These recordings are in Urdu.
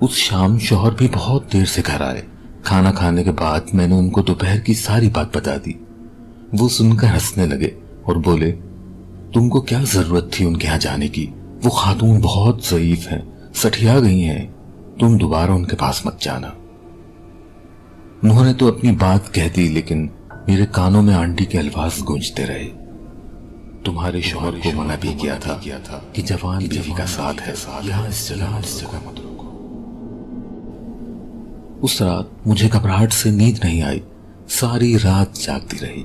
اس شام شوہر بھی بہت دیر سے گھر آئے۔ کھانا کھانے کے بعد میں نے ان کو دوپہر کی ساری بات بتا دی۔ وہ سن کر ہنسنے لگے اور بولے، تم کو کیا ضرورت تھی ان کے ہاں جانے کی؟ وہ خاتون بہت ضعیف ہیں، سٹھیا گئی ہیں، تم دوبارہ ان کے پاس مت جانا۔ انہوں نے تو اپنی بات کہہ دی، لیکن میرے کانوں میں آنٹی کے الفاظ گونجتے رہے، تمہارے شوہر کو منع بھی کیا تھا کہ جوان بیوی کا ساتھ ہے، یہاں اس جگہ مت رکو۔ اس رات مجھے گھبراہٹ سے نیند نہیں آئی، ساری رات جاگتی رہی،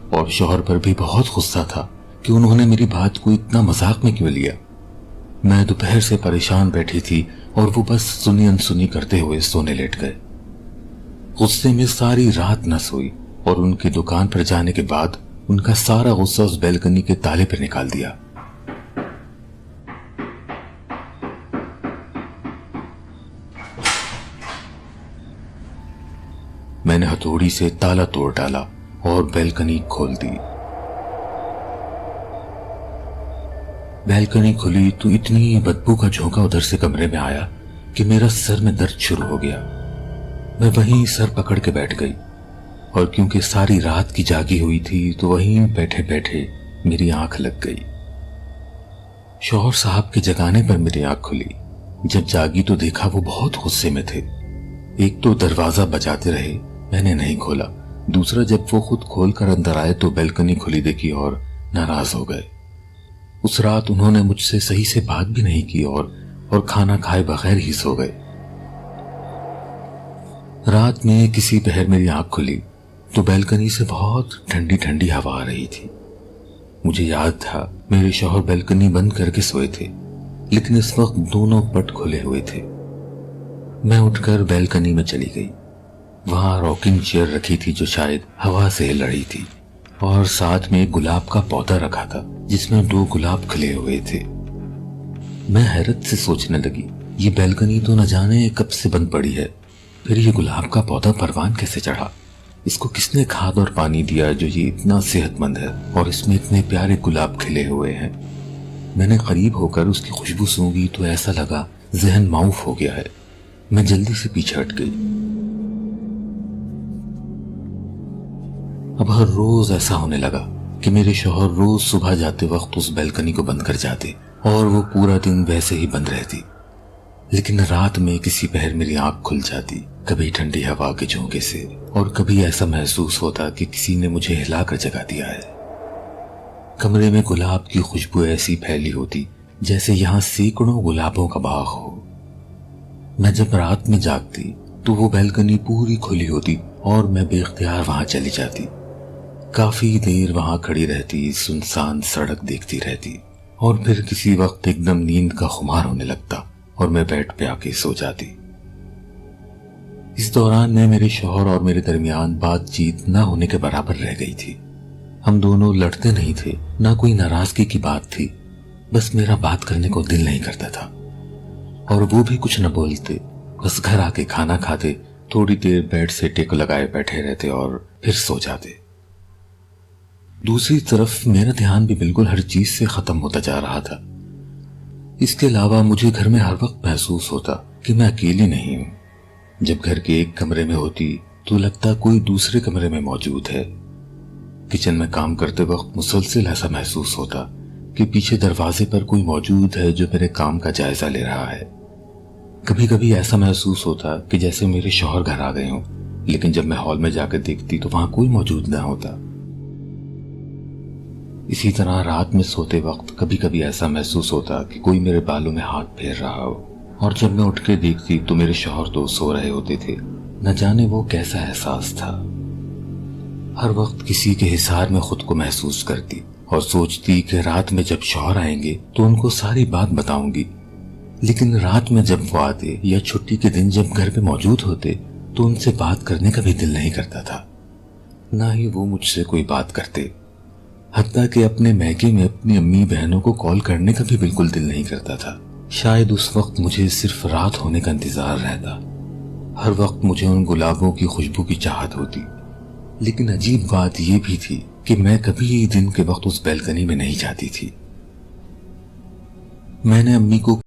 اور شوہر پر بھی بہت غصہ تھا کہ انہوں نے میری بات کو اتنا مذاق میں کیوں لیا۔ میں دوپہر سے پریشان بیٹھی تھی اور وہ بس سنی انسنی کرتے ہوئے سونے لیٹ گئے۔ غصے میں ساری رات نہ سوئی، اور ان کی دکان پر جانے کے بعد ان کا سارا غصہ اس بیلکنی کے تالے پر نکال دیا۔ میں نے ہتھوڑی سے تالا توڑ ڈالا اور بیلکنی کھول دی۔ بیلکنی کھلی تو اتنی بدبو کا جھونکا ادھر سے کمرے میں آیا کہ میرا سر میں درد شروع ہو گیا۔ میں وہیں سر پکڑ کے بیٹھ گئی، اور کیونکہ ساری رات کی جاگی ہوئی تھی تو وہیں بیٹھے بیٹھے میری آنکھ لگ گئی۔ شوہر صاحب کے جگانے پر میری آنکھ کھلی۔ جب جاگی تو دیکھا وہ بہت غصے میں تھے۔ ایک تو دروازہ بجاتے رہے، میں نے نہیں کھولا، دوسرا جب وہ خود کھول کر اندر آئے تو بیلکنی کھلی دیکھی اور ناراض ہو گئے۔ اس رات انہوں نے مجھ سے صحیح سے بات بھی نہیں کی اور کھانا کھائے بغیر ہی سو گئے۔ رات میں کسی پہر میری آنکھ کھلی تو بیلکنی سے بہت ٹھنڈی ٹھنڈی ہوا آ رہی تھی۔ مجھے یاد تھا میرے شوہر بیلکنی بند کر کے سوئے تھے، لیکن اس وقت دونوں پٹ کھلے ہوئے تھے۔ میں اٹھ کر بیلکنی میں چلی گئی۔ وہاں راکنگ چیئر رکھی تھی جو شاید ہوا سے ہل رہی تھی، اور ساتھ میں ایک گلاب کا پودا رکھا تھا جس میں 2 گلاب کھلے ہوئے تھے۔ میں حیرت سے سوچنے لگی، یہ بیلکنی تو نہ جانے کب سے بند پڑی ہے، پھر یہ گلاب کا پودا پروان کیسے چڑھا؟ اس کو کس نے کھاد اور پانی دیا جو یہ اتنا صحت مند ہے اور اس میں اتنے پیارے گلاب کھلے ہوئے ہیں؟ میں نے قریب ہو کر اس کی خوشبو سونگھی تو ایسا لگا ذہن معاف ہو گیا ہے۔ میں جلدی سے پیچھے ہٹ گئی۔ اب ہر روز ایسا ہونے لگا کہ میرے شوہر روز صبح جاتے وقت اس بیلکنی کو بند کر جاتے اور وہ پورا دن ویسے ہی بند رہتی، لیکن رات میں کسی پہر میری آنکھ کھل جاتی، کبھی ٹھنڈی ہوا کے جھونکے سے، اور کبھی ایسا محسوس ہوتا کہ کسی نے مجھے ہلا کر جگا دیا ہے۔ کمرے میں گلاب کی خوشبو ایسی پھیلی ہوتی جیسے یہاں سینکڑوں گلابوں کا باغ ہو۔ میں جب رات میں جاگتی تو وہ بیلکنی پوری کھلی ہوتی اور میں بے اختیار وہاں چلی جاتی۔ کافی دیر وہاں کھڑی رہتی، سنسان سڑک دیکھتی رہتی، اور پھر کسی وقت ایک دم نیند کا خمار ہونے لگتا اور میں بیڈ پہ آ کے سو جاتی۔ اس دوران میں میرے شوہر اور میرے درمیان بات چیت نہ ہونے کے برابر رہ گئی تھی۔ ہم دونوں لڑتے نہیں تھے، نہ کوئی ناراضگی کی بات تھی، بس میرا بات کرنے کو دل نہیں کرتا تھا، اور وہ بھی کچھ نہ بولتے، بس گھر آ کے کھانا کھاتے، تھوڑی دیر بیڈ سے ٹیک لگائے بیٹھے رہتے اور پھر سو جاتے۔ دوسری طرف میرا دھیان بھی بالکل ہر چیز سے ختم ہوتا جا رہا تھا۔ اس کے علاوہ مجھے گھر میں ہر وقت محسوس ہوتا کہ میں اکیلی نہیں ہوں۔ جب گھر کے ایک کمرے میں ہوتی تو لگتا کوئی دوسرے کمرے میں موجود ہے۔ کچن میں کام کرتے وقت مسلسل ایسا محسوس ہوتا کہ پیچھے دروازے پر کوئی موجود ہے جو میرے کام کا جائزہ لے رہا ہے۔ کبھی کبھی ایسا محسوس ہوتا کہ جیسے میرے شوہر گھر آ گئے ہوں، لیکن جب میں ہال میں جا کے دیکھتی تو وہاں کوئی موجود نہ ہوتا۔ اسی طرح رات میں سوتے وقت کبھی کبھی ایسا محسوس ہوتا کہ کوئی میرے بالوں میں ہاتھ پھیر رہا ہو، اور جب میں اٹھ کے دیکھتی تو میرے شوہر تو سو رہے ہوتے تھے۔ نہ جانے وہ کیسا احساس تھا۔ ہر وقت کسی کے حصار میں خود کو محسوس کرتی اور سوچتی کہ رات میں جب شوہر آئیں گے تو ان کو ساری بات بتاؤں گی، لیکن رات میں جب وہ آتے یا چھٹی کے دن جب گھر پہ موجود ہوتے تو ان سے بات کرنے کا بھی دل نہیں کرتا تھا، نہ ہی وہ مجھ سے کوئی بات کرتے۔ حتیٰ کہ اپنے میکے میں اپنی امی بہنوں کو کال کرنے کا بھی بالکل دل نہیں کرتا تھا۔ شاید اس وقت مجھے صرف رات ہونے کا انتظار رہتا۔ ہر وقت مجھے ان گلابوں کی خوشبو کی چاہت ہوتی، لیکن عجیب بات یہ بھی تھی کہ میں کبھی دن کے وقت اس بیلکنی میں نہیں جاتی تھی۔ میں نے امی کو